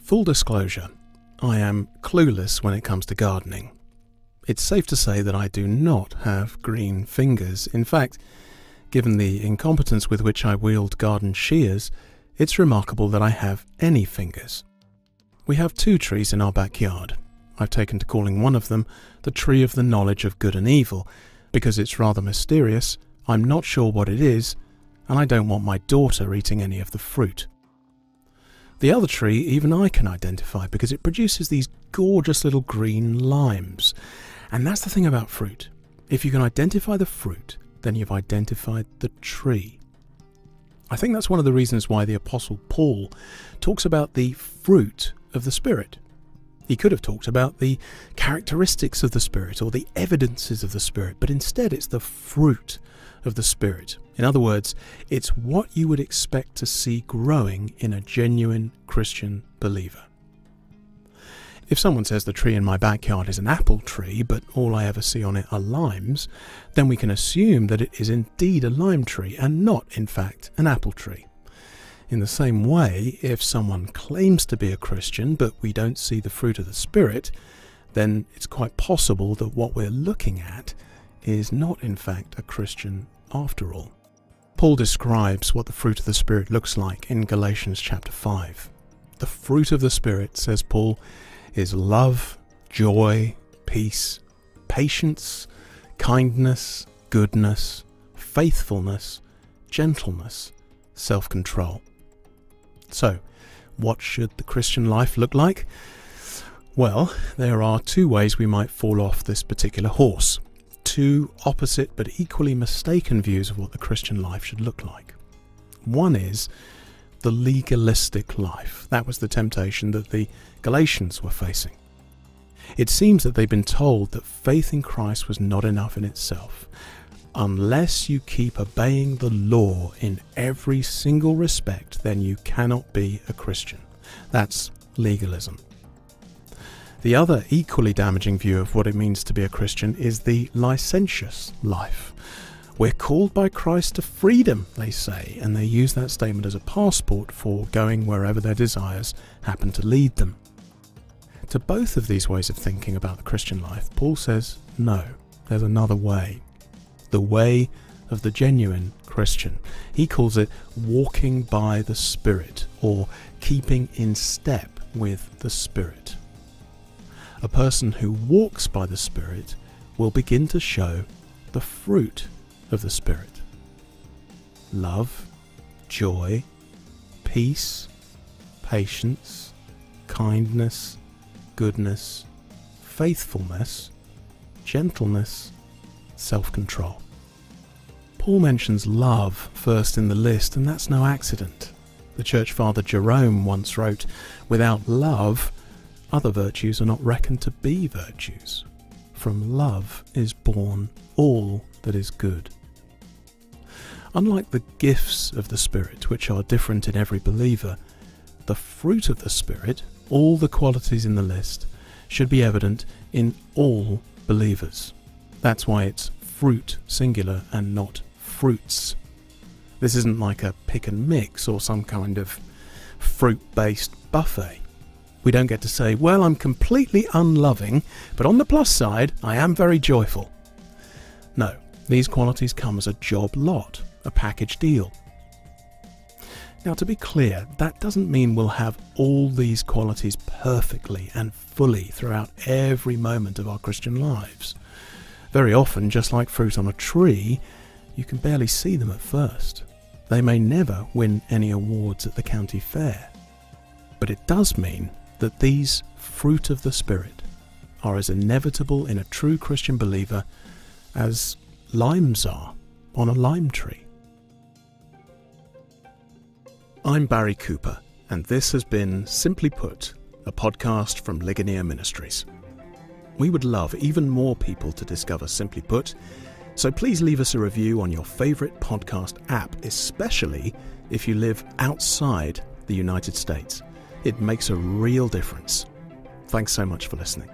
Full disclosure, I am clueless when it comes to gardening. It's safe to say that I do not have green fingers. In fact, given the incompetence with which I wield garden shears, it's remarkable that I have any fingers. We have 2 trees in our backyard. I've taken to calling one of them the tree of the knowledge of good and evil, because it's rather mysterious, I'm not sure what it is, and I don't want my daughter eating any of the fruit. The other tree even I can identify because it produces these gorgeous little green limes. And that's the thing about fruit. If you can identify the fruit, then you've identified the tree. I think that's one of the reasons why the Apostle Paul talks about the fruit of the Spirit. He could have talked about the characteristics of the Spirit or the evidences of the Spirit, but instead it's the fruit of the Spirit. In other words, it's what you would expect to see growing in a genuine Christian believer. If someone says the tree in my backyard is an apple tree, but all I ever see on it are limes, then we can assume that it is indeed a lime tree and not, in fact, an apple tree. In the same way, if someone claims to be a Christian, but we don't see the fruit of the Spirit, then it's quite possible that what we're looking at is not, in fact, a Christian after all. Paul describes what the fruit of the Spirit looks like in Galatians chapter 5. The fruit of the Spirit, says Paul, is love, joy, peace, patience, kindness, goodness, faithfulness, gentleness, self-control. So, what should the Christian life look like? Well, there are 2 ways we might fall off this particular horse. 2 opposite but equally mistaken views of what the Christian life should look like. One is the legalistic life. That was the temptation that the Galatians were facing. It seems that they've been told that faith in Christ was not enough in itself. Unless you keep obeying the law in every single respect, then you cannot be a Christian. That's legalism. The other equally damaging view of what it means to be a Christian is the licentious life. We're called by Christ to freedom, they say, and they use that statement as a passport for going wherever their desires happen to lead them. To both of these ways of thinking about the Christian life, Paul says, no, there's another way. The way of the genuine Christian. He calls it walking by the Spirit, or keeping in step with the Spirit. A person who walks by the Spirit will begin to show the fruit of the Spirit. Love, joy, peace, patience, kindness, goodness, faithfulness, gentleness, self-control. Paul mentions love first in the list, and that's no accident. The church father Jerome once wrote, "Without love, other virtues are not reckoned to be virtues. From love is born all that is good." Unlike the gifts of the Spirit, which are different in every believer, the fruit of the Spirit, all the qualities in the list, should be evident in all believers. That's why it's fruit singular and not fruits. This isn't like a pick and mix or some kind of fruit-based buffet. We don't get to say, well, I'm completely unloving, but on the plus side, I am very joyful. No, these qualities come as a job lot, a package deal. Now, to be clear, that doesn't mean we'll have all these qualities perfectly and fully throughout every moment of our Christian lives. Very often, just like fruit on a tree, you can barely see them at first. They may never win any awards at the county fair. But it does mean that these fruit of the Spirit are as inevitable in a true Christian believer as limes are on a lime tree. I'm Barry Cooper, and this has been Simply Put, a podcast from Ligonier Ministries. We would love even more people to discover Simply Put, so please leave us a review on your favourite podcast app, especially if you live outside the United States. It makes a real difference. Thanks so much for listening.